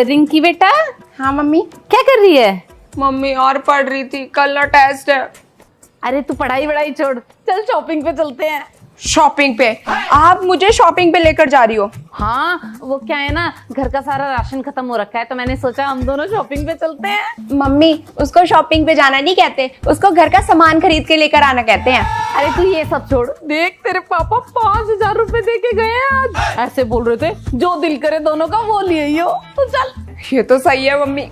रिंकी बेटा। हाँ मम्मी। क्या कर रही है? मम्मी और पढ़ रही थी, कल ना टेस्ट है। अरे तू पढ़ाई वढ़ाई छोड़, चल शॉपिंग पे चलते हैं। शॉपिंग पे? आप मुझे शॉपिंग पे लेकर जा रही हो? हाँ, वो क्या है ना, घर का सारा राशन खत्म हो रखा है तो मैंने सोचा हम दोनों शॉपिंग पे चलते हैं। मम्मी, उसको शॉपिंग पे जाना नहीं कहते, उसको घर का सामान खरीद के लेकर आना कहते हैं। अरे तू ये सब छोड़, देख तेरे पापा 5,000 रुपए दे के गए हैं आज। ऐसे बोल रहे थे जो दिल करे दोनों का वो ले ही हो। तो चल। ये तो सही है मम्मी,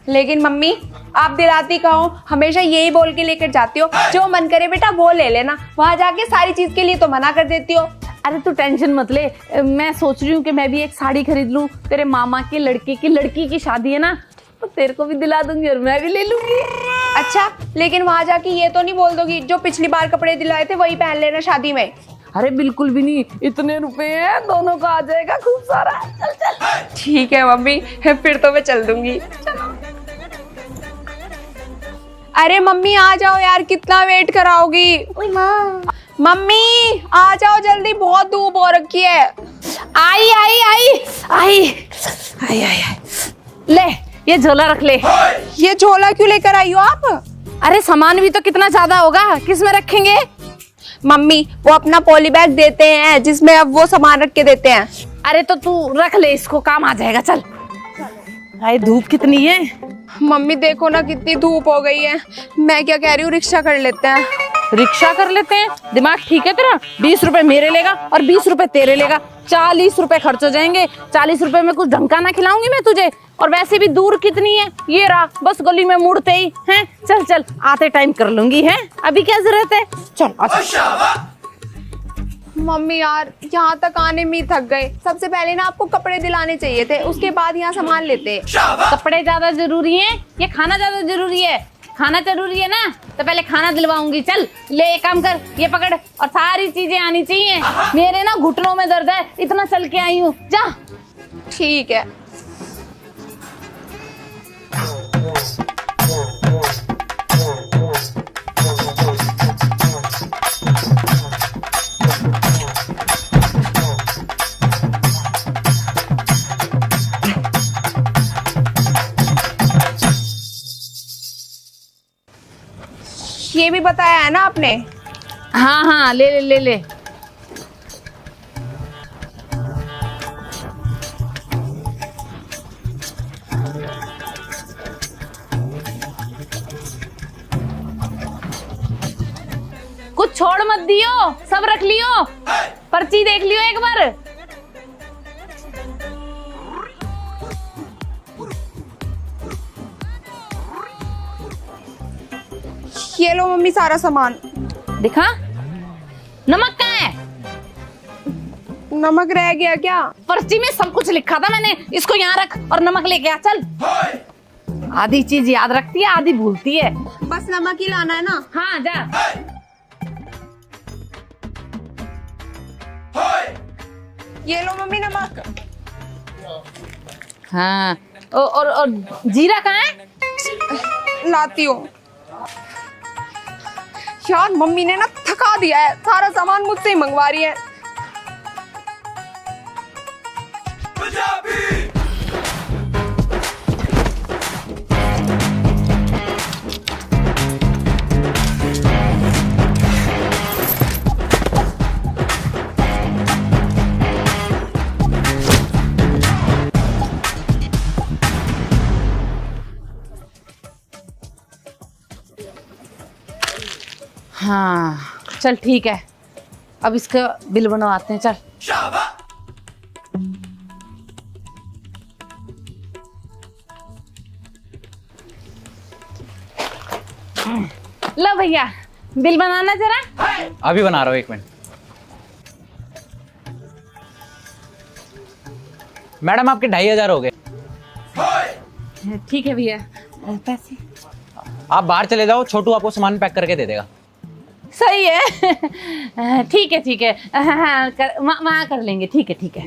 लेकिन मम्मी आप दिलाती कहो, हमेशा यही बोल के लेकर जाती हो, जो मन करे बेटा वो ले लेना, वहां जाके सारी चीज के लिए तो मना कर देती हो। अरे तू टेंशन मत ले, मैं सोच रही हूँ कि मैं भी एक साड़ी खरीद लूँ। तेरे मामा के लड़के की लड़की की शादी है ना, तो तेरे को भी दिला दूंगी और मैं भी ले लूंगी। अच्छा, लेकिन वहां जाके ये तो नहीं बोल दोगी जो पिछली बार कपड़े दिलाए थे वही पहन लेना शादी में? अरे बिल्कुल भी नहीं, इतने रुपए हैं, दोनों का आ जाएगा खूब सारा। चल चल। ठीक है मम्मी, फिर तो मैं चल दूंगी। अरे मम्मी आ जाओ यार, कितना वेट कराओगी? मम्मी आ जाओ जल्दी, बहुत धूप हो रखी है। आई आई आई आई आई आई आई। ले ये झोला रख ले। ये झोला क्यों लेकर आई हो आप? अरे सामान भी तो कितना ज्यादा होगा, किस में रखेंगे? मम्मी वो अपना पॉली बैग देते हैं जिसमें अब वो सामान रख के देते हैं। अरे तो तू रख ले, इसको काम आ जाएगा। चल। अरे धूप कितनी है। मम्मी देखो ना कितनी धूप हो गई है, मैं क्या कह रही हूँ, रिक्शा कर लेते हैं। रिक्शा कर लेते हैं? दिमाग ठीक है तेरा? 20 रुपए मेरे लेगा और 20 रुपए तेरे लेगा, 40 रुपए खर्च हो जाएंगे। 40 रुपए में कुछ ढंग का ना खिलाऊंगी मैं तुझे, और वैसे भी दूर कितनी है, ये रहा बस गली में मुड़ते ही हैं। चल चल, आते टाइम कर लूंगी, है अभी क्या जरूरत है। चल आजा। मम्मी यार यहाँ तक आने में ही थक गए, सबसे पहले ना आपको कपड़े दिलाने चाहिए थे, उसके बाद यहाँ सामान लेते। कपड़े ज्यादा जरूरी हैं या खाना ज्यादा जरूरी है? खाना जरूरी है ना, तो पहले खाना दिलवाऊंगी। चल ले, एक काम कर, ये पकड़, और सारी चीजें आनी चाहिए। मेरे ना घुटनों में दर्द है, इतना चल के आई हूँ। जा। ठीक है। ये भी बताया है ना आपने? हाँ हाँ, ले ले ले ले। कुछ छोड़ मत दियो, सब रख लियो। पर्ची देख लियो एक बार। ये लो मम्मी सारा सामान। दिखा, नमक कहाँ है? नमक रह गया क्या? पर्ची में सब कुछ लिखा था मैंने, इसको यहाँ रख और नमक लेके आ। चल। आधी चीज याद रखती है, आधी भूलती है। बस नमक ही लाना है ना? हाँ जा। ये लो मम्मी नमक। हाँ, और जीरा कहाँ है? लाती हूँ। यार मम्मी ने ना थका दिया है, सारा सामान मुझसे ही मंगवा रही है। हाँ चल ठीक है, अब इसका बिल बनवाते हैं। चल। लो भैया, बिल बनाना जरा। अभी बना रहा हूँ, 1 मिनट। मैडम आपके 2,500 हो गए। ठीक है भैया, पैसे। आप बाहर चले जाओ, छोटू आपको सामान पैक करके दे देगा। सही है। ठीक है ठीक है, हाँ वहाँ कर लेंगे। ठीक है ठीक है।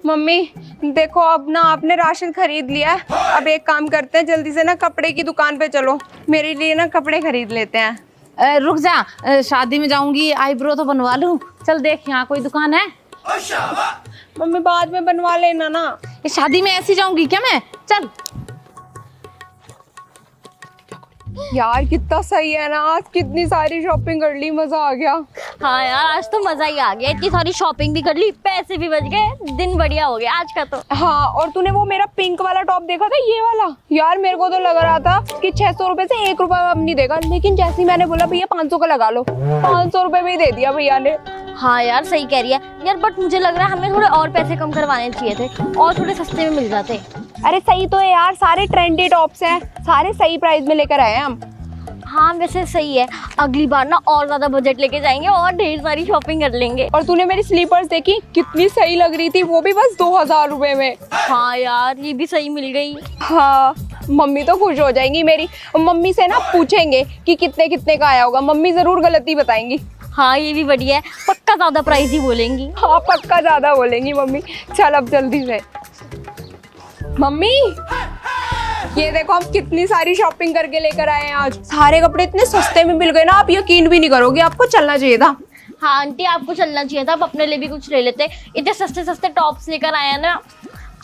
मम्मी देखो, अब ना आपने राशन खरीद लिया है, अब एक काम करते हैं, जल्दी से ना कपड़े की दुकान पे चलो, मेरे लिए ना कपड़े खरीद लेते हैं। रुक जा, शादी में जाऊंगी, आईब्रो तो बनवा लूं। चल देख, यहाँ कोई दुकान है? मम्मी बाद में बनवा लेना ना। ये शादी में ऐसी जाऊंगी क्या मैं? चल। यार कितना सही है ना, आज कितनी सारी शॉपिंग कर ली, मजा आ गया। हाँ यार, आज तो मजा ही आ गया। इतनी सारी शॉपिंग भी कर ली, पैसे भी बच गए, दिन बढ़िया हो गया आज का तो। हाँ, और तूने वो मेरा पिंक वाला टॉप देखा था, ये वाला? यार मेरे को तो लग रहा था कि 600 रुपए से 1 रुपया अब नहीं देगा, लेकिन जैसे ही मैंने बोला भैया 500 का लगा लो, 500 रुपए में ही दे दिया भैया ने। हाँ यार सही कह रही है यार, बट मुझे लग रहा है हमें थोड़े और पैसे कम करवाने चाहिए थे और थोड़े सस्ते में मिल जाते। अरे सही तो है यार, सारे ट्रेंडी टॉप्स हैं, सारे सही प्राइस में लेकर आए हैं हम। हाँ वैसे सही है, अगली बार ना और ज्यादा बजट लेके जाएंगे और ढेर सारी शॉपिंग कर लेंगे। और तूने मेरी स्लीपर्स देखी, कितनी सही लग रही थी, वो भी बस 2000 रुपए में। हाँ यार ये भी सही मिल गई। हाँ, मम्मी तो खुश हो जाएंगी मेरी। मम्मी से ना पूछेंगे कि कितने कितने का आया होगा, मम्मी जरूर गलती बताएंगी। हाँ ये भी बढ़िया है, पक्का ज्यादा प्राइस ही बोलेंगी। हाँ पक्का ज्यादा बोलेंगी मम्मी। चल अब जल्दी से। मम्मी ये देखो हम कितनी सारी शॉपिंग करके लेकर आए हैं आज। सारे कपड़े इतने सस्ते में मिल गए ना, आप यकीन भी नहीं करोगे, आपको चलना चाहिए था। हाँ आंटी आपको चलना चाहिए था, आप अपने लिए भी कुछ ले लेते। इतने सस्ते सस्ते टॉप्स लेकर आए हैं ना,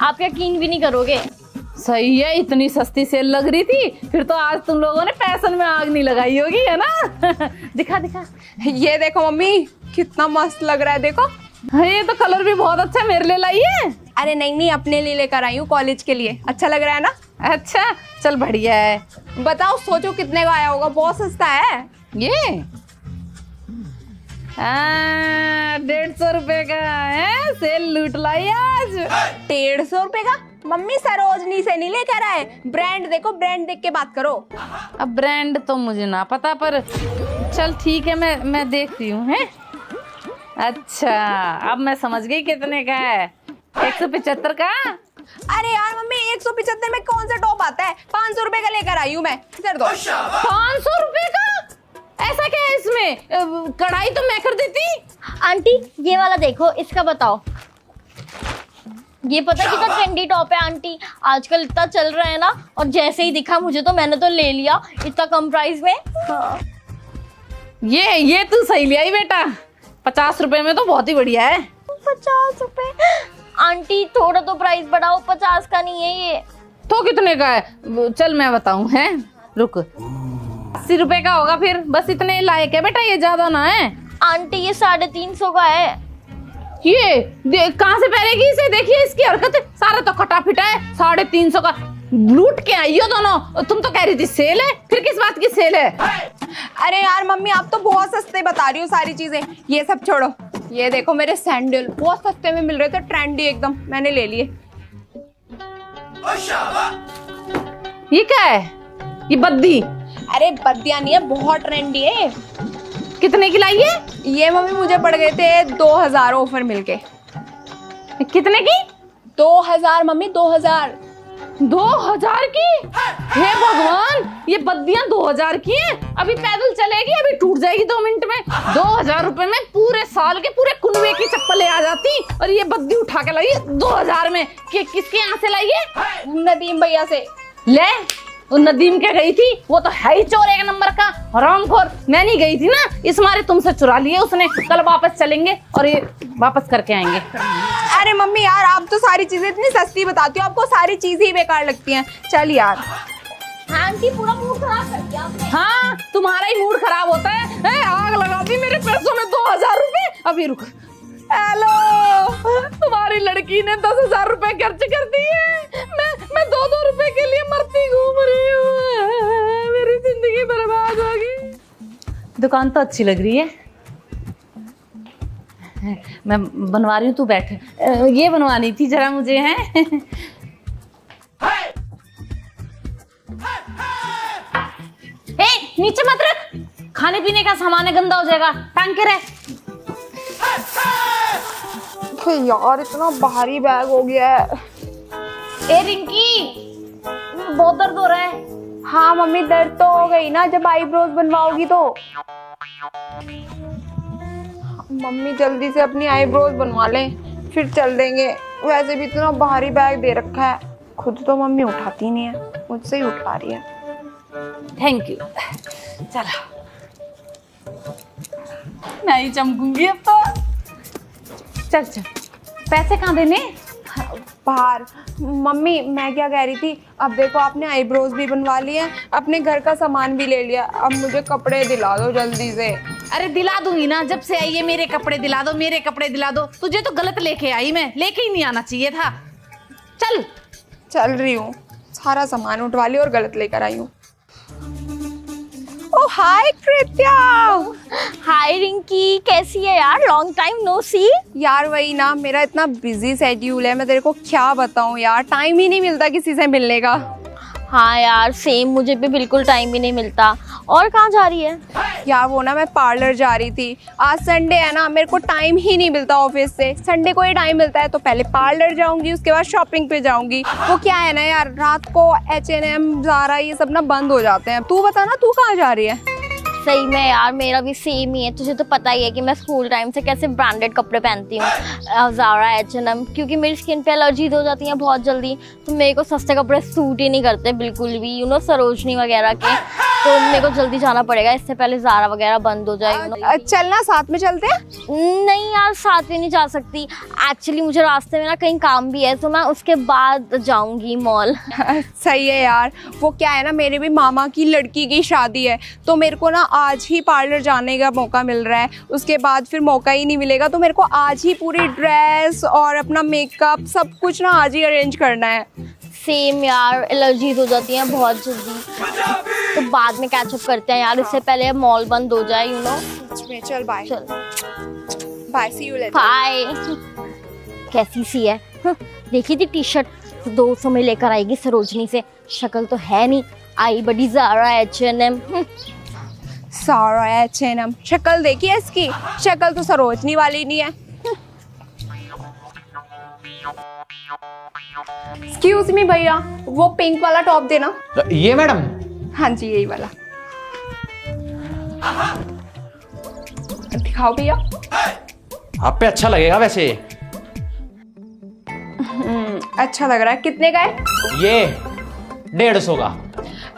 आप यकीन भी नहीं करोगे। सही है, इतनी सस्ती सेल लग रही थी, फिर तो आज तुम लोगों ने फैशन में आग नहीं लगाई होगी, है ना? दिखा दिखा। ये देखो मम्मी कितना मस्त लग रहा है, देखो। हाँ, ये तो कलर भी बहुत अच्छा है, मेरे लिए लाई है? अरे नहीं नहीं, अपने लिए लेकर आई हूँ, कॉलेज के लिए। अच्छा लग रहा है ना? अच्छा चल बढ़िया है। बताओ सोचो कितने का आया होगा, बहुत सस्ता है ये 150 रुपए का है, सेल लूट लाई आज। 150 रुपए का? मम्मी सरोजनी से नहीं लेकर आए, ब्रांड देखो, ब्रांड देख के बात करो। अब ब्रांड तो मुझे ना पता, पर चल ठीक है, मैं देखती हूँ। है अच्छा, अब मैं समझ गई कितने का है। 175 का। अरे यार मम्मी 175 में कौन सा टॉप आता है? 500 रुपए का लेकर आई हूँ मैं, इधर दो। 500 रुपए का? ऐसा क्या है इसमें? कढ़ाई तो मैं कर देती। आंटी ये वाला देखो, इसका बताओ। ये पता कितना ट्रेंडी टॉप है आंटी, आजकल इतना चल रहा है ना, और जैसे ही दिखा मुझे तो मैंने तो ले लिया इतना कम प्राइस में। हाँ। ये तू सही ले आई बेटा, 50 रुपए में तो बहुत ही बढ़िया है। 50 रुपए? आंटी थोड़ा तो प्राइस बढ़ाओ, 50 का नहीं है ये। तो कितने का है? चल मैं बताऊं। है रुक, 80 रुपए का होगा फिर, बस इतने लायक है बेटा, ये ज्यादा ना है। आंटी ये 350 का है। ये देख कहाँ से पहनेगी इसे, देखिए इसकी हरकत, सारा तो कटा फिटा है। 350 का लूट के आई हो दोनों। तुम तो कह रही थी सेल है, फिर किस बात की सेल है? अरे यार मम्मी आप तो बहुत सस्ते बता रही हो सारी चीजें, ये सब छोड़ो। ये देखो मेरे सैंडल बहुत सस्ते में मिल रहे थे, ट्रेंडी एकदम, मैंने ले लिए। ये क्या है? ये बद्दी? अरे बद्दियां नहीं है, बहुत ट्रेंडी है। कितने की लाई है? ये मम्मी मुझे पड़ गए थे 2000 ऑफर मिलके। कितने की? 2000 मम्मी, 2000। 2000 की? हे भगवान, ये बद्दियां 2000 की हैं? अभी पैदल चलेगी, अभी टूट जाएगी 2 मिनट में। 2000 रुपए में पूरे साल के पूरे कुनवे की चप्पलें आ जाती, और ये बद्दी उठा के लाई 2000 में। किसके यहाँ से लाई है? नदीम भैया से। ले, वो नदीम के गई थी, वो तो है ही चोर 1 नंबर का हरामखोर। मैं नहीं गई थी ना, इस मारे तुमसे चुरा लिए उसने। कल वापस चलेंगे और ये वापस करके आएंगे। अरे मम्मी यार आप तो सारी चीजें इतनी सस्ती बताती हो, आपको सारी चीजें ही बेकार लगती हैं। चल यार। हाँ आंटी पूरा मूड खराब कर दिया आपने। हाँ तुम्हारा ही मूड खराब होता है, आग लगा दी मेरे पैसों में। 2000 रुपए। अभी रुक। हेलो, तुम्हारी लड़की ने 10,000 रुपए खर्च कर दिए। मैं 2-2 रुपए के लिए मरती घूम रही हूँ, मेरी जिंदगी बर्बाद होगी। दुकान तो अच्छी लग रही है, मैं बनवा रही हूँ, तू बैठ। ये बनवानी थी जरा मुझे। है नीचे मत रख, खाने पीने का सामान है, गंदा हो जाएगा, टांग के रह। यार इतना भारी बैग हो गया है। ए रिंकी, बहुत दर्द हो रहा है। हाँ मम्मी दर्द तो हो गई ना, जब आईब्रोज बनवाओगी तो। मम्मी जल्दी से अपनी आईब्रोज बनवा लें, फिर चल देंगे। वैसे भी इतना भारी बैग दे रखा है, खुद तो मम्मी उठाती नहीं है, मुझसे ही उठा रही है। Thank you. चलो मैं ही चमकूंगी अब तो। चल चल, पैसे कहाँ देने? बाहर। मम्मी मैं क्या कह रही थी, अब देखो आपने आईब्रोज भी बनवा लिए, अपने घर का सामान भी ले लिया, अब मुझे कपड़े दिला दो जल्दी से। अरे दिला दूंगी ना, जब से आई है मेरे कपड़े दिला दो, मेरे कपड़े दिला दो। तुझे तो गलत लेके आई मैं, लेके ही नहीं आना चाहिए था। चल चल रही हूँ, सारा सामान उठवा लिया और गलत लेकर आई हूँ। ओ हाय कृत्या। हाय रिंकी, कैसी है यार? लॉन्ग टाइम नो सी। यार वही ना, मेरा इतना बिजी शेड्यूल है, मैं तेरे को क्या बताऊँ यार, टाइम ही नहीं मिलता किसी से मिलने का। हाँ यार सेम, मुझे भी बिल्कुल टाइम ही नहीं मिलता। और कहाँ जा रही है? यार वो ना मैं पार्लर जा रही थी, आज संडे है ना, मेरे को टाइम ही नहीं मिलता ऑफिस से, संडे को ही टाइम मिलता है, तो पहले पार्लर जाऊंगी, उसके बाद शॉपिंग पे जाऊंगी। वो क्या है ना यार, रात को H&M ज़ारा ये सब ना बंद हो जाते हैं। तू बता ना, तू कहाँ जा रही है? सही में यार मेरा भी सेम ही है। तुझे तो पता ही है कि मैं स्कूल टाइम से कैसे ब्रांडेड कपड़े पहनती हूँ, ज़ारा H&M, क्योंकि मेरी स्किन पे एलर्जीज हो जाती हैं बहुत जल्दी, तो मेरे को सस्ते कपड़े सूट ही नहीं करते बिल्कुल भी, यू नो सरोजनी वगैरह के। तो मेरे को जल्दी जाना पड़ेगा, इससे पहले ज़ारा वगैरह बंद हो जाए। चलना साथ में चलते हैं। नहीं यार साथ में नहीं जा सकती, एक्चुअली मुझे रास्ते में ना कहीं काम भी है, तो मैं उसके बाद जाऊंगी मॉल। सही है यार, वो क्या है ना, मेरे भी मामा की लड़की की शादी है, तो मेरे को ना आज ही पार्लर जाने का मौका मिल रहा है, उसके बाद फिर मौका ही नहीं मिलेगा, तो मेरे को आज ही पूरी ड्रेस और अपना मेकअप सब कुछ ना आज ही अरेंज करना है। सेम यार, एलर्जीज हो जाती हैं बहुत जल्दी, तो बाद में कैचअप करते हैं यार, इससे पहले मॉल बंद हो जाए, यू नो। चल बाय। चल bye, see you later. Bye. कैसी सी है? देखी थी टी शर्ट 200 में लेकर आएगी सरोजनी से, शक्ल तो है नहीं, आई बड़ी ज़ारा H&M। सारा H&M, शक्ल देखी है इसकी, शक्ल तो सरोजनी वाली नहीं है। एक्सक्यूज मी भैया, वो पिंक वाला टॉप देना। ये मैडम? हाँ जी यही वाला दिखाओ भैया। आप पे अच्छा लगेगा वैसे। अच्छा लग रहा है। कितने का है? ये 150 का।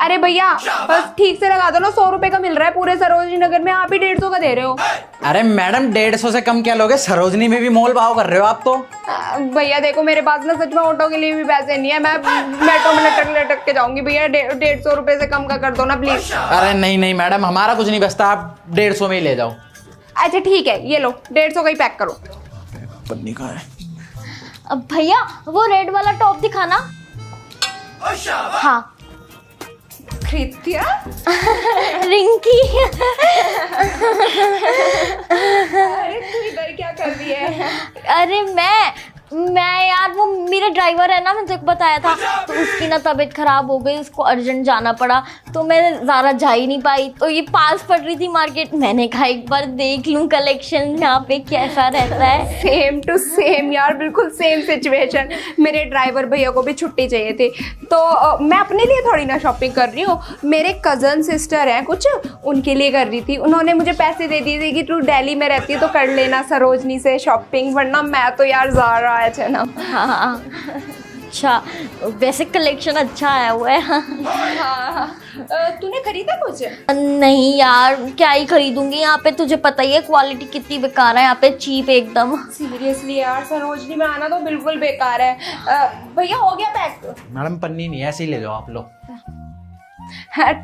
अरे भैया बस ठीक से लगा दो ना, 100 रुपए का मिल रहा है पूरे सरोजनी नगर में, आप ही 150 का दे रहे हो। अरे मैडम 150 से कम क्या लोगे, सरोजनी में भी मोल भाव कर रहे हो आप तो। भैया देखो मेरे पास ना सच में ऑटो के लिए भी पैसे नहीं है, मैं मेट्रो में लटक लटक के जाऊंगी, भैया 150 रुपए से कम का कर दो ना प्लीज। अरे नहीं नहीं मैडम, हमारा कुछ नहीं बचता, आप 150 में ही ले जाओ। अच्छा ठीक है, ये लो 150 का ही पैक करो। पन्नी कहाँ है? अब भैया वो रेड वाला टॉप दिखाना। हाँ खरीदती है रिंकी। अरे तू इधर क्या कर रही है? अरे मैं यार वो मेरा ड्राइवर है ना, मैंने तेरे को बताया था, तो उसकी ना तबीयत खराब हो गई, उसको अर्जेंट जाना पड़ा, तो मैं ज़ारा जा ही नहीं पाई, तो ये पास पड़ रही थी मार्केट, मैंने कहा एक बार देख लूँ कलेक्शन यहाँ पे कैसा रहता है। सेम टू सेम यार, बिल्कुल सेम सिचुएशन। मेरे ड्राइवर भैया को भी छुट्टी चाहिए थी, तो मैं अपने लिए थोड़ी ना शॉपिंग कर रही हूँ, मेरे कज़न सिस्टर हैं कुछ, उनके लिए कर रही थी, उन्होंने मुझे पैसे दे दिए थे कि तू दिल्ली में रहती है तो कर लेना सरोजनी से शॉपिंग, वरना मैं तो यार ज़ारा H&M। हाँ अच्छा, वैसे कलेक्शन अच्छा आया हुआ है। हाँ तूने खरीदा कुछ? नहीं यार क्या ही खरीदूंगी, यहाँ पे तुझे पता ही है क्वालिटी कितनी बेकार है, यहाँ पे चीप एकदम। सीरियसली यार सरोजनी में आना तो बिल्कुल बेकार है। भैया हो गया पैक? मैडम पन्नी नहीं, ऐसे ही ले जाओ आप लोग।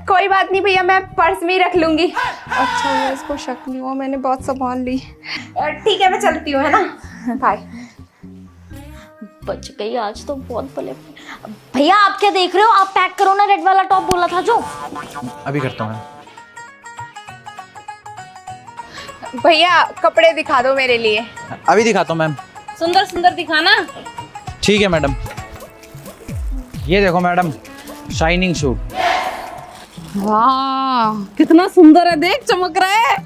कोई बात नहीं भैया, मैं पर्स में ही रख लूंगी। अच्छा मैं इसको शक नहीं हुआ, मैंने बहुत संभाल ली। ठीक है मैं चलती हूँ, है ना, बाय। बच गई आज तो बहुत भले। भैया आप क्या देख रहे हो, आप पैक करो ना, रेड वाला टॉप बोला था जो। अभी करता हूँ। भैया कपड़े दिखा दो मेरे लिए। अभी दिखाता हूँ मैम। सुंदर सुंदर दिखाना। ठीक है मैडम, ये देखो मैडम, शाइनिंग सूट। वाह कितना सुंदर है, देख चमक रहा है।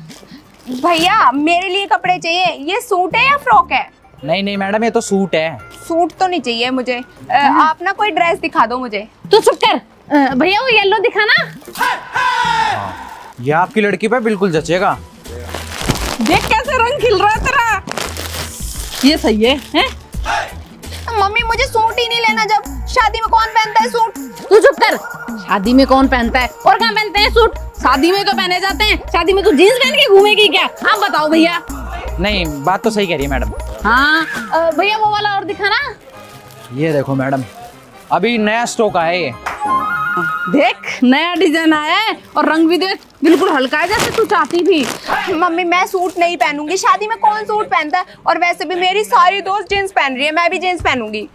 भैया मेरे लिए कपड़े चाहिए, ये सूट है या फ्रॉक है? नहीं नहीं मैडम, ये तो सूट है। सूट तो नहीं चाहिए मुझे, आप ना कोई ड्रेस दिखा दो मुझे। तू चुप कर। भैया वो येलो दिखाना। ये आपकी लड़की पे बिल्कुल जचेगा। देख कैसे रंग खिल रहा है तेरा, ये सही है? मम्मी मुझे सूट ही नहीं लेना, जब शादी में कौन पहनता है सूट? तू चुप कर। शादी में कौन पहनता है, और कहाँ पहनते हैं सूट? शादी में तो पहने जाते हैं, शादी में तू जीन्स पहन के घूमेगी क्या? आप बताओ भैया। नहीं बात तो सही कह रही है मैडम। हाँ भैया वो वाला और दिखा ना। ये देखो मैडम, अभी नया स्टॉक आया है ये। देख नया डिजाइन आया है और रंग भी देख बिल्कुल हल्का है जैसे तू चाहती थी। मम्मी मैं सूट नहीं पहनूंगी, शादी में कौन सूट पहनता है, और वैसे भी मेरी सारी दोस्त जींस पहन रही है, मैं भी जींस पहनूंगी।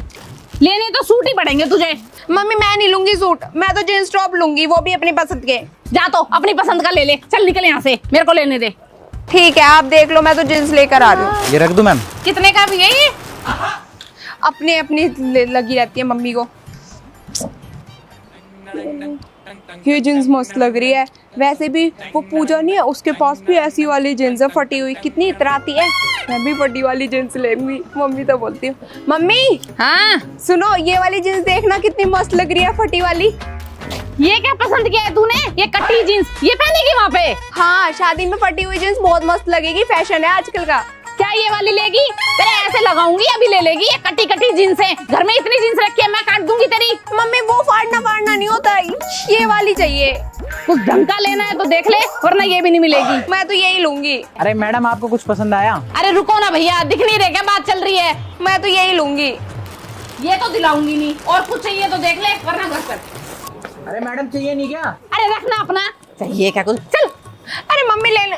लेने तो सूट ही पड़ेंगे तुझे। मम्मी मैं नहीं लूंगी सूट, मैं तो जींस टॉप लूंगी, वो भी अपनी पसंद के। जा तो अपनी पसंद का ले ले, चल निकल यहाँ से, मेरे को लेने दे। ठीक है आप देख लो, मैं तो जींस लेकर आ रही हूँ। ये रख दूं मैम? कितने का भी है ये? अपनी अपनी लगी रहती है मम्मी को। ये जींस मस्त लग रही है, वैसे भी वो पूजा नहीं है उसके पास भी ऐसी वाली जींस है फटी हुई, कितनी इतराती है। मैं भी फटी वाली जींस लेंगी, मम्मी तो बोलती हूँ। मम्मी हाँ सुनो, ये वाली जींस देखना कितनी मस्त लग रही है फटी वाली। ये क्या पसंद किया है तूने? ये कटी जींस ये पहनेगी वहाँ पे? हाँ शादी में फटी हुई जींस बहुत मस्त लगेगी, फैशन है आजकल का। क्या ये वाली लेगी? तेरे ऐसे लगाऊंगी अभी ले लेगी। ये कटी कटी जींस है, घर में इतनी जींस रखी है, मैं काट दूंगी तेरी। मम्मी वो फाड़ना फाड़ना नहीं होता, ये वाली चाहिए। कुछ ढंग का लेना है तो देख ले, वरना ये भी नहीं मिलेगी। मैं तो यही लूंगी। अरे मैडम आपको कुछ पसंद आया? अरे रुको ना भैया, दिख नहीं रहे क्या बात चल रही है? मैं तो यही लूंगी। ये तो दिलाऊंगी नहीं, और कुछ चाहिए तो देख ले, वरना घर कर। अरे मैडम चाहिए नहीं क्या? अरे रखना अपना, चाहिए क्या कुछ? चल। अरे मम्मी ले ले।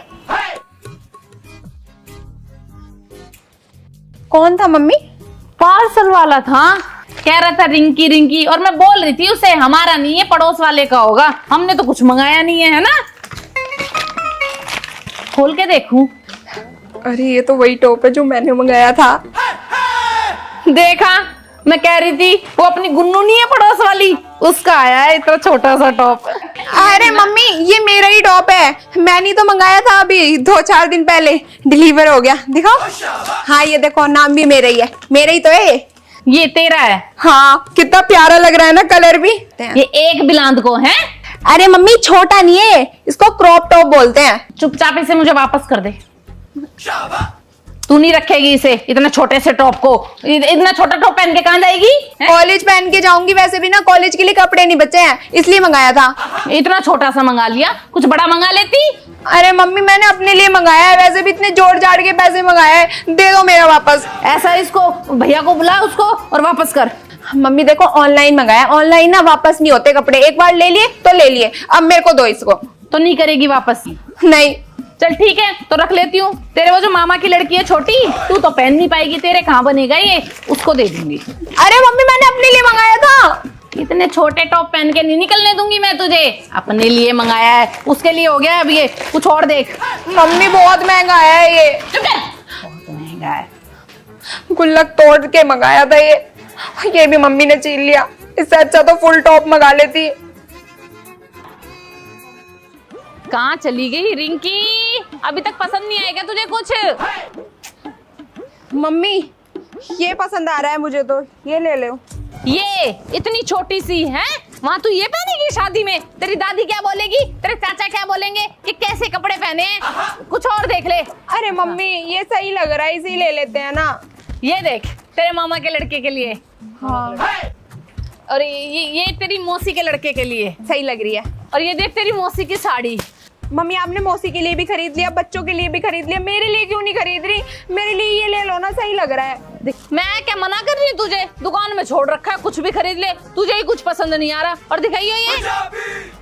कौन था मम्मी? पार्सल वाला था, कह रहा था रिंकी रिंकी, और मैं बोल रही थी उसे हमारा नहीं है पड़ोस वाले का होगा, हमने तो कुछ मंगाया नहीं है ना। खोल के देखूं? अरे ये तो वही टॉप है जो मैंने मंगाया था। देखा, मैं कह रही थी वो अपनी गुन्नू नहीं है पड़ोस वाली, उसका आया है इतना छोटा सा टॉप। अरे मम्मी ये मेरा ही टॉप है, मैंने तो मंगाया था अभी 2-4 दिन पहले, डिलीवर हो गया। दिखाओ। हाँ ये देखो, नाम भी मेरा ही है, मेरा ही तो है ये तेरा है? हाँ कितना प्यारा लग रहा है ना, कलर भी। ये एक बिलांद को है? अरे मम्मी छोटा नहीं है, इसको क्रॉप टॉप बोलते हैं। चुपचाप इसे मुझे वापस कर दे। तू नहीं रखेगी इसे, इतने छोटे से टॉप को। इतना छोटा टॉप पहन के कहाँ जाएगी? कॉलेज पहन के जाऊंगी, वैसे भी ना कॉलेज के लिए कपड़े नहीं बचे हैं, इसलिए मंगाया था। इतना छोटा सा मंगा लिया, कुछ बड़ा मंगा लेती। अरे मम्मी मैंने अपने लिए मंगाया है, वैसे भी इतने जोड़ जाड़ के पैसे मंगाए हैं, दे दो मेरा वापस। ऐसा इसको भैया को बुला उसको और वापस कर। मम्मी देखो ऑनलाइन मंगाया, ऑनलाइन ना वापस नहीं होते कपड़े, एक बार ले लिए तो ले लिए, अब मेरे को दो इसको। तो नहीं करेगी वापस? नहीं। चल ठीक है तो रख लेती हूँ। तेरे वो जो मामा की लड़की है छोटी, तू तो पहन नहीं पाएगी, तेरे कहाँ बनेगा ये, उसको दे दूंगी। अरे मम्मी मैंने अपने लिए मंगाया था। इतने छोटे टॉप पहन के नहीं निकलने दूंगी मैं तुझे, अपने लिए मंगाया है, उसके लिए हो गया अब ये, कुछ और देख। मम्मी बहुत महंगा है ये। चुप कर, बहुत महंगा है। गुल्लक तोड़ के मंगाया था ये भी मम्मी ने छीन लिया, इससे अच्छा तो फुल टॉप मंगा लेती। कहाँ चली गई रिंकी? अभी तक पसंद नहीं आएगा तुझे कुछ? मम्मी ये पसंद आ रहा है मुझे, तो ये ले लो। ये इतनी छोटी सी है, वहाँ तू ये पहनेगी शादी में? तेरी दादी क्या बोलेगी, तेरे चाचा क्या बोलेंगे कि कैसे कपड़े पहने हैं? कुछ और देख ले। अरे मम्मी ये सही लग रहा है, इसी ले लेते हैं ना। ये देख तेरे मामा के लड़के के लिए। हाँ और ये तेरी मौसी के लड़के के लिए सही लग रही है। और ये देख तेरी मौसी की साड़ी। मम्मी आपने मौसी के लिए भी खरीद लिया, बच्चों के लिए भी खरीद लिया, मेरे लिए क्यों नहीं खरीद रही? मेरे लिए ये ले लो ना, सही लग रहा है। देख मैं क्या मना कर रही हूँ तुझे, दुकान में छोड़ रखा है, कुछ भी खरीद ले, तुझे ही कुछ पसंद नहीं आ रहा। और दिखाइए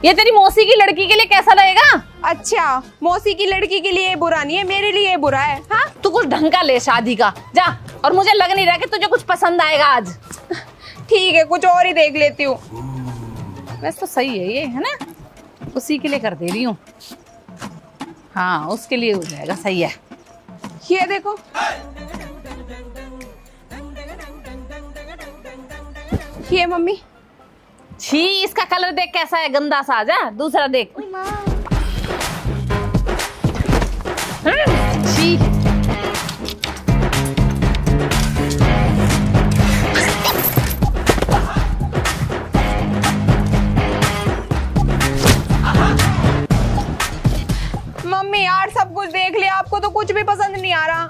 ये तेरी मौसी की लड़की के लिए कैसा लगेगा? अच्छा मौसी की लड़की के लिए बुरा नहीं है, मेरे लिए बुरा है। हाँ तू कुछ ढंग का ले शादी का, जा। और मुझे लग नहीं रहा कि तुझे कुछ पसंद आएगा आज। ठीक है कुछ और ही देख लेती हूँ। वैसे तो सही है ये, है ना, उसी के लिए कर दे रही हूँ। हाँ उसके लिए हो जाएगा, सही है। ये देखो ये मम्मी। छी इसका कलर देख कैसा है, गंदा सा। जा दूसरा देख। छी मम्मी यार सब कुछ देख लिया, आपको तो कुछ भी पसंद नहीं आ रहा।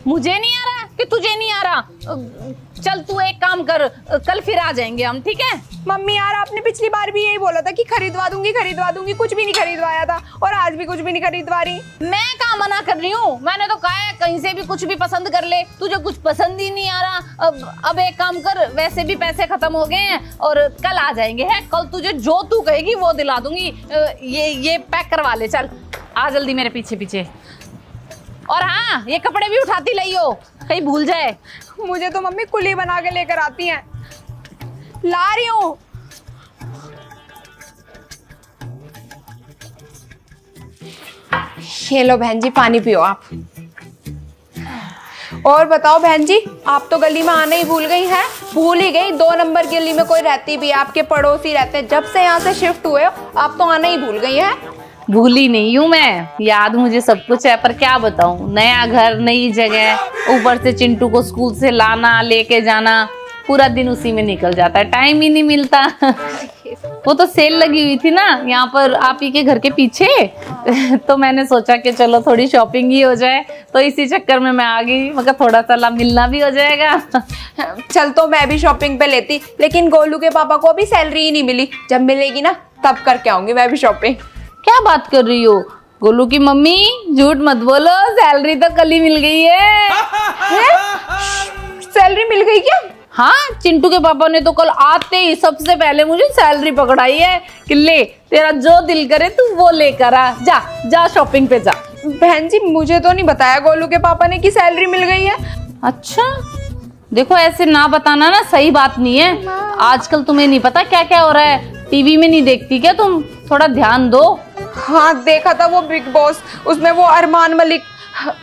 मुझे नहीं आ रहा कि तुझे नहीं आ रहा? चल तू एक काम कर, कल फिर आ जाएंगे हम, ठीक है? मम्मी यार आपने पिछली बार भी यही बोला था कि खरीदवा दूंगी, कुछ भी नहीं खरीदवाया था और आज भी कुछ भी नहीं खरीदवा रही। मैं कहाँ मना कर रही हूँ, मैंने तो कहा है कहीं से भी कुछ भी पसंद कर ले, तुझे कुछ पसंद ही नहीं आ रहा। अब एक काम कर, वैसे भी पैसे खत्म हो गए हैं और कल आ जाएंगे, है? कल तुझे जो तू कहेगी वो दिला दूंगी। ये पैक करवा ले, चल आ जल्दी मेरे पीछे पीछे। और हाँ, ये कपड़े भी उठाती लाइयो, कहीं भूल जाए। मुझे तो मम्मी कुली बना के लेकर आती हैं, ला रही हूँ। ये लो बहन जी, पानी पियो आप। और बताओ बहन जी, आप तो गली में आना ही भूल गई हैं। भूल ही गई, 2 नंबर गली में कोई रहती भी, आपके पड़ोसी रहते हैं। जब से यहाँ से शिफ्ट हुए हो आप तो आना ही भूल गई हैं। भूली नहीं हूँ मैं, याद मुझे सब कुछ है, पर क्या बताऊँ, नया घर, नई जगह, ऊपर से चिंटू को स्कूल से लाना लेके जाना, पूरा दिन उसी में निकल जाता है, टाइम ही नहीं मिलता। वो तो सेल लगी हुई थी ना यहाँ पर आप ही के घर के पीछे, तो मैंने सोचा कि चलो थोड़ी शॉपिंग ही हो जाए, तो इसी चक्कर में मैं आ गई, मगर थोड़ा सा मिलना भी हो जाएगा। चल तो मैं भी शॉपिंग पे लेती, लेकिन गोलू के पापा को अभी सैलरी ही नहीं मिली, जब मिलेगी ना तब करके आऊंगी मैं भी शॉपिंग। क्या बात कर रही हो? गोलू की मम्मी झूठ मत बोलो, सैलरी तो कल ही मिल गई है। सैलरी मिल गई क्या? हाँ, चिंटू के पापा ने तो कल आते ही सबसे पहले मुझे सैलरी पकड़ाई है कि ले, तेरा जो दिल करे तू वो लेकर आ, जा जा शॉपिंग पे जा। बहन जी मुझे तो नहीं बताया गोलू के पापा ने कि सैलरी मिल गई है। अच्छा, देखो ऐसे ना बताना ना सही बात नहीं है। आजकल तुम्हें नहीं पता क्या क्या हो रहा है, टीवी में नहीं देखती क्या तुम? थोड़ा ध्यान दो। हाँ देखा था वो बिग बॉस, उसमें वो अरमान मलिक,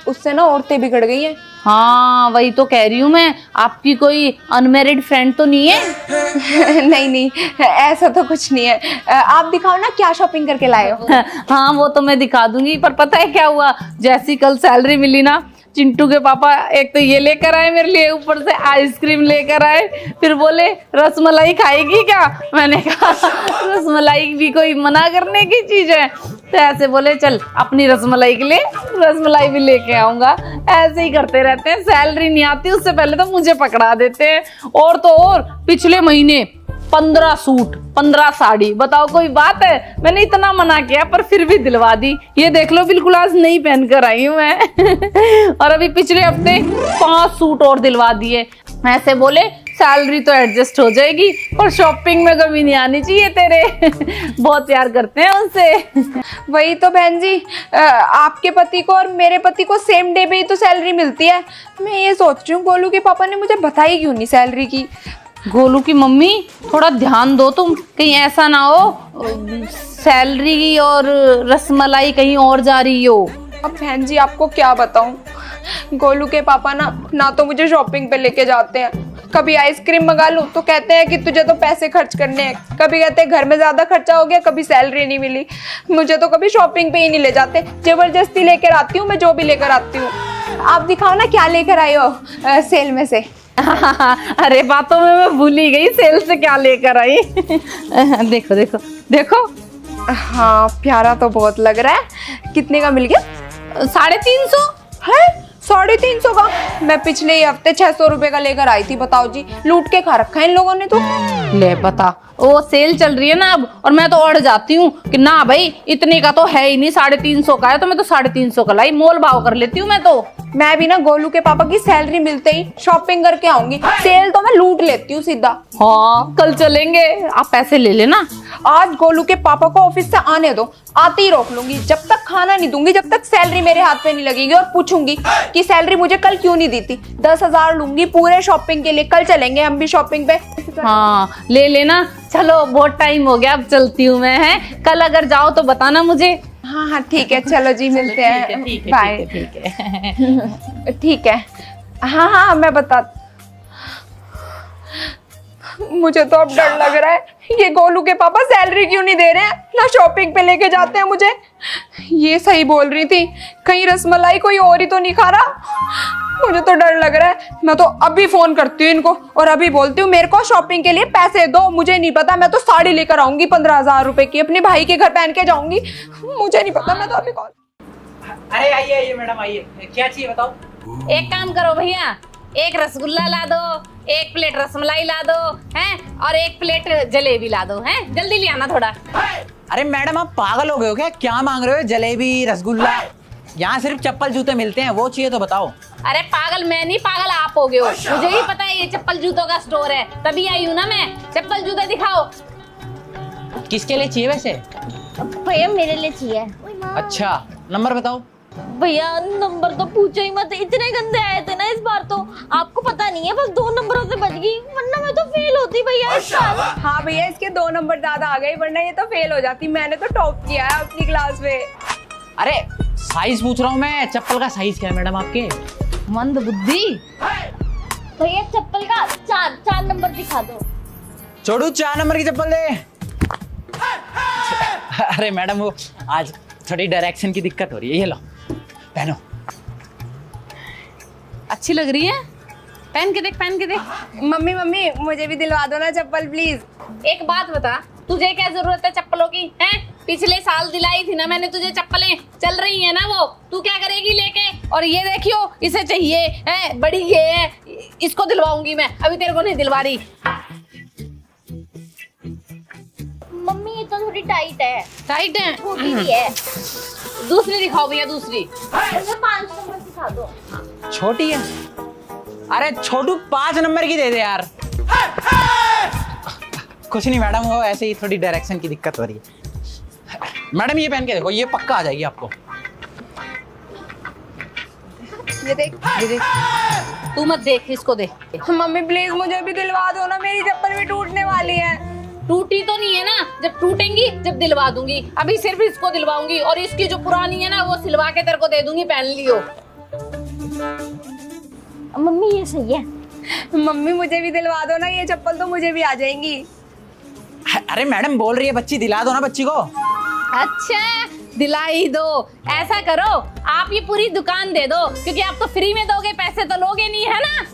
उससे ना औरतें बिगड़ गई हैं। हाँ वही तो कह रही हूँ मैं, आपकी कोई अनमैरिड फ्रेंड तो नहीं है? नहीं नहीं, ऐसा तो कुछ नहीं है। आप दिखाओ ना क्या शॉपिंग करके लाए हो। हाँ वो तो मैं दिखा दूंगी, पर पता है क्या हुआ, जैसी कल सैलरी मिली ना, चिंटू के पापा एक तो ये लेकर आए मेरे लिए, ऊपर से आइसक्रीम लेकर आए, फिर बोले रसमलाई खाएगी क्या? मैंने कहा रसमलाई भी कोई मना करने की चीज है? तो ऐसे बोले चल अपनी रसमलाई के लिए रसमलाई भी लेके आऊंगा। ऐसे ही करते रहते हैं, सैलरी नहीं आती उससे पहले तो मुझे पकड़ा देते हैं। और तो और पिछले महीने 15 सूट 15 साड़ी, बताओ कोई बात है? मैंने इतना मना किया पर फिर भी दिलवा दी। ये देख लो बिल्कुल आज नई पहन कर आई हूँ मैं। और अभी पिछले हफ्ते 5 सूट और दिलवा दिए। ऐसे बोले सैलरी तो एडजस्ट हो जाएगी पर शॉपिंग में कमी नहीं आनी चाहिए तेरे। बहुत प्यार करते हैं उनसे। वही तो बहन जी, आपके पति को और मेरे पति को सेम डे पे ही तो सैलरी मिलती है। मैं ये सोच रही हूँ गोलू के पापा ने मुझे बताई क्यों नहीं सैलरी की। गोलू की मम्मी थोड़ा ध्यान दो तुम, कहीं ऐसा ना हो सैलरी और रसमलाई कहीं और जा रही हो। अब बहन जी आपको क्या बताऊं, गोलू के पापा ना तो मुझे शॉपिंग पे लेके जाते हैं, कभी आइसक्रीम मंगा लूं तो कहते हैं कि तुझे तो पैसे खर्च करने हैं, कभी कहते हैं घर में ज्यादा खर्चा हो गया, कभी सैलरी नहीं मिली। मुझे तो कभी शॉपिंग पे ही नहीं ले जाते, जबरदस्ती लेकर आती हूँ मैं जो भी लेकर आती हूँ। आप दिखाओ ना क्या लेकर आए हो सेल में से। अरे बातों में मैं भूल ही गई, सेल से क्या लेकर आई। देखो देखो देखो। हाँ प्यारा तो बहुत लग रहा है। कितने का मिल गया? 350 है? 350 का? मैं पिछले ही हफ्ते 600 रुपए का लेकर आई थी। बताओ जी, लूट के खा रखा है इन लोगों ने तो। ले पता, वो सेल चल रही है ना अब, और मैं तो अड़ जाती हूँ कि ना भाई इतने का तो है ही नहीं, 350 का है तो मैं तो 350 का लाई, मोल भाव कर लेती हूँ मैं तो। मैं भी ना गोलू के पापा की सैलरी मिलते ही शॉपिंग करके आऊंगी, सेल तो मैं लूट लेती हूँ सीधा। हाँ कल चलेंगे, आप पैसे ले लेना। आज गोलू के पापा को ऑफिस से आने दो, आते ही रोक लूंगी। जब तक खाना नहीं दूंगी, जब तक सैलरी मेरे हाथ पे नहीं लगेगी, और पूछूंगी कि सैलरी मुझे कल क्यों नहीं दी थी। 10,000 लूंगी पूरे शॉपिंग के लिए। कल चलेंगे हम भी शॉपिंग पे। हाँ ले लेना। चलो बहुत टाइम हो गया, अब चलती हूँ मैं, है कल अगर जाओ तो बताना मुझे। हाँ हाँ ठीक है, चलो जी मिलते हैं, बाय। ठीक है। ठीक है, हाँ हाँ मैं बता। मुझे तो अब डर लग रहा है, ये गोलू के पापा सैलरी क्यों नहीं दे रहे हैं, ना शॉपिंग पे लेके जाते हैं मुझे। ये सही बोल रही थी, कहीं रसमलाई कोई और ही तो नहीं खा रहा। मुझे तो डर लग रहा है। मैं तो अभी फोन करती हूँ इनको और अभी बोलती हूँ मेरे को शॉपिंग के लिए पैसे दो। मुझे नहीं पता, मैं तो साड़ी लेकर आऊंगी 15,000 रुपए की, अपने भाई के घर पहन के जाऊंगी। मुझे नहीं पता, मैं तो अभी कॉल। अरे आइए आइए मैडम आइए, क्या चाहिए बताओ। एक काम करो भैया, एक रसगुल्ला ला दो, एक प्लेट रसमलाई ला दो, हैं, और एक प्लेट जलेबी ला दो, हैं, जल्दी ले आना थोड़ा। अरे मैडम आप पागल हो गए हो क्या मांग रहे हो? जलेबी रसगुल्ला? यहाँ सिर्फ चप्पल जूते मिलते हैं, वो चाहिए तो बताओ। अरे पागल मैं नहीं, पागल आप हो गए हो। मुझे ही पता है ये चप्पल जूतों का स्टोर है, तभी आई हूँ ना मैं। चप्पल जूते दिखाओ। किसके लिए चाहिए वैसे? भैया मेरे लिए चाहिए। अच्छा नंबर बताओ। भैया नंबर तो पूछो ही मत, इतने गंदे आए थे ना इस बार तो। आपको पता नहीं है, बस 2 नंबरों से बच गई, वरना मैं तो फेल होती भैया इस साल। हाँ भैया इसके 2 नंबर ज्यादा आ गए, वरना ये तो फेल हो जाती। मैंने तो टॉप किया है अपनी क्लास में। अरे साइज पूछ रहा हूँ मैं, चप्पल का साइज क्या है मैडम आपके? मंद बुद्धि। भैया चप्पल का 4 नंबर दिखा दो। छोड़ू 4 नंबर की चप्पल दे। अरे मैडम वो आज थोड़ी डायरेक्शन की दिक्कत हो रही है, ये लो पहनो। अच्छी लग रही है, पहन के देख, पहन के देख। मम्मी मम्मी मुझे भी दिलवा दो ना चप्पल प्लीज। एक बात बता, तुझे क्या जरूरत है चप्पलों की? हैं, पिछले साल दिलाई थी ना मैंने तुझे चप्पलें, चल रही है ना वो, तू क्या करेगी लेके? और ये देखियो, इसे चाहिए है, बड़ी ये है, इसको दिलवाऊंगी मैं, अभी तेरे को नहीं दिलवा रही। मम्मी ये तो थोड़ी टाइट है। टाइट है? छोटी भी है। दूसरी दिखाओ भैया, दूसरी। मुझे 5 नंबर दिखा दो। छोटी है? अरे छोटू 5 नंबर की दे दे यार। कुछ नहीं मैडम, वो ऐसे ही थोड़ी डायरेक्शन की दिक्कत हो रही है। मैडम ये पहन के देखो, ये पक्का आ जाएगी आपको। ये देख। तू मत देख, इसको देख। मम्मी प्लीज मुझे भी दिलवा दो ना, मेरी चप्पल भी टूटने वाली है। टूटी तो नहीं है ना, जब टूटेंगी जब दिलवा दूंगी। अभी सिर्फ इसको दिलवाऊंगी, और इसकी जो पुरानी है ना वो सिलवा के तेरे को दे दूंगी, पहन लियो। मम्मी ये सही है। मम्मी मुझे भी दिलवा दो ना, ये चप्पल तो मुझे भी आ जाएंगी। अरे मैडम बोल रही है बच्ची, दिला दो ना बच्ची को। अच्छा दिलाई दो। ऐसा करो, आप ये पूरी दुकान दे दो, क्योंकि आप तो फ्री में दोगे, पैसे तो लोगे नहीं, है ना?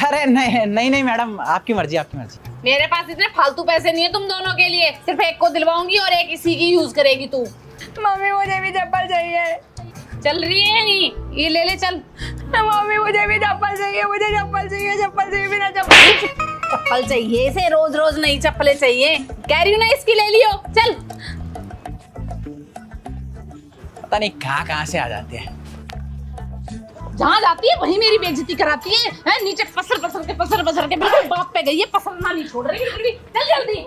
अरे नहीं नहीं नहीं मैडम, आपकी मर्जी आपकी मर्जी। मेरे पास इतने फालतू पैसे नहीं है तुम दोनों के लिए, सिर्फ एक को दिलवाऊंगी और एक इसी की यूज करेगी तू। मम्मी मुझे भी चप्पल चाहिए। चल रही है ही, ये ले ले चल। मम्मी मुझे भी चप्पल चाहिए, मुझे चप्पल चाहिए, चप्पल चाहिए, बिना चप्पल। चप्पल चाहिए इसे, रोज रोज नई चप्पलें चाहिए, कह रही हूँ ना, इसकी ले लियो। चल। पता नहीं कहाँ से आ जाते हैं। जहाँ जाती है वहीं मेरी बेइज्जती कराती है, नीचे पसर पसर के बिल्कुल बाप पे गई है, पसरना नहीं छोड़ रही बिल्कुल भी। चल जल्दी।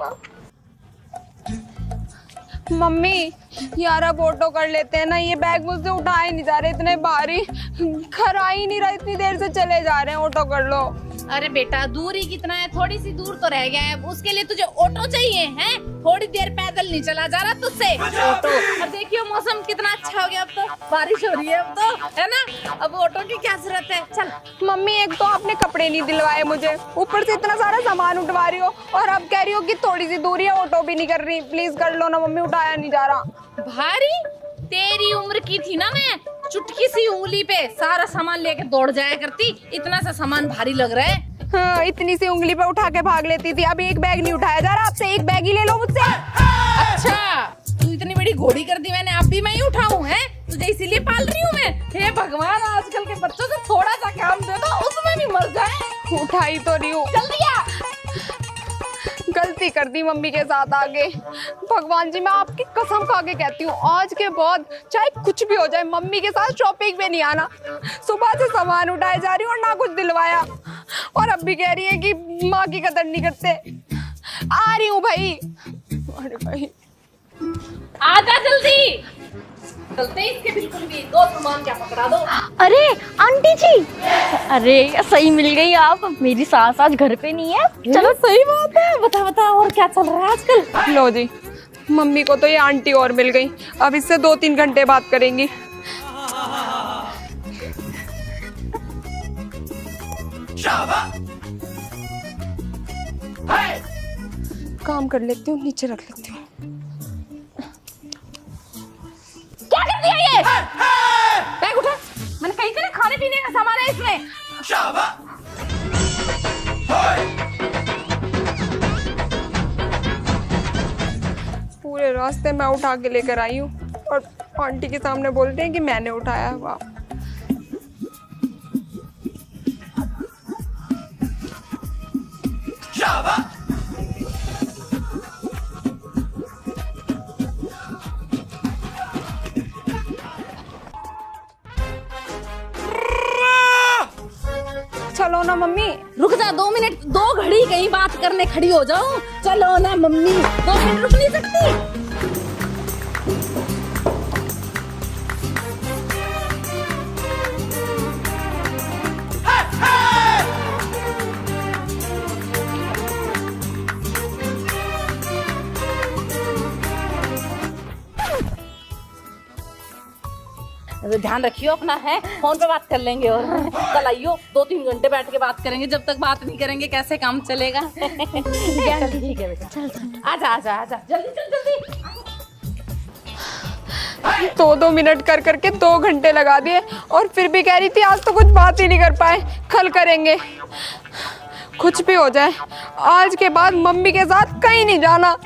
मम्मी यार अब ऑटो कर लेते हैं ना, ये बैग मुझसे उठाए नहीं जा रहे, इतने भारी, घर आ ही नहीं रहा, इतनी देर से चले जा रहे हैं, ऑटो कर लो। अरे बेटा दूर ही कितना है, थोड़ी सी दूर तो रह गया है, उसके लिए तुझे ऑटो चाहिए है? थोड़ी देर पैदल नहीं चला जा रहा तुझसे, ऑटो। अब देखियो मौसम कितना अच्छा हो गया, अब तो बारिश हो रही है, अब तो है ना, अब ऑटो की क्या जरूरत है। चल। मम्मी एक तो आपने कपड़े नहीं दिलवाए मुझे, ऊपर से इतना सारा सामान उठवा रही हो, और अब कह रही हो कि थोड़ी सी दूरी है, ऑटो भी नहीं कर रही। प्लीज कर लो ना मम्मी, उठाया नहीं जा रहा। भारी? तेरी उम्र की थी ना मैं, चुटकी सी उंगली पे सारा सामान लेके दौड़ जाया करती, इतना सा सामान भारी लग रहा है। हाँ, इतनी सी उंगली पे उठा के भाग लेती थी, अब एक बैग नहीं उठाया जा रहा आपसे, एक बैग ही ले लो मुझसे। अच्छा तू इतनी बड़ी घोड़ी कर दी मैंने, अब भी मैं ही उठाऊं? है तुझे इसीलिए पाल रही हूँ मैं। हे भगवान, आजकल के बच्चों से थोड़ा सा काम दे दो, उसमें भी मर जाए। उठाई तो रही हूँ। जल्दी आ। गलती कर दी मम्मी के साथ आगे। भगवान जी मैं आपकी कसम खा के कहती हूँ, आज के बाद चाहे कुछ भी हो जाए, मम्मी के साथ शॉपिंग पे नहीं आना। सुबह से सामान उठाए जा रही हूँ और ना कुछ दिलवाया, और अब भी कह रही है कि माँ की कदर नहीं करते। आ रही हूँ भाई। अरे भाई आजा जल्दी। चलते इसके बिल्कुल भी, दो सामान क्या पकड़ा दो। अरे आंटी जी, अरे सही मिल गई आप, मेरी सास आज घर पे नहीं है। चलो सही बात है, बता बता और क्या चल रहा है आजकल। लो जी, मम्मी को तो ये आंटी और मिल गई, अब इससे 2-3 घंटे बात करेंगी। काम कर लेती हूँ, नीचे रख लेती हूँ। क्या कर दिया ये? बैग उठा, मैंने कहीं से खाने पीने का सामान है इसमें। पूरे रास्ते मैं उठा के लेकर आई हूँ, और आंटी के सामने बोल रहे हैं कि मैंने उठाया। वाह। चलो ना मम्मी। रुक जा 2 मिनट, 2 घड़ी कहीं बात करने खड़ी हो जाओ। चलो ना मम्मी, 2 मिनट रुक नहीं सकती? ध्यान रखियो अपना, है फोन पे बात कर लेंगे और कल आइयो, 2-3 घंटे बैठ के बात करेंगे। जब तक बात नहीं करेंगे कैसे काम चलेगा? ठीक है बेटा, चल आजा आजा आजा, जल्दी चल जल्दी। 2 मिनट कर करके 2 घंटे लगा दिए और फिर भी कह रही थी आज तो कुछ बात ही नहीं कर पाए, कल करेंगे। कुछ भी हो जाए आज के बाद मम्मी के साथ कहीं नहीं जाना।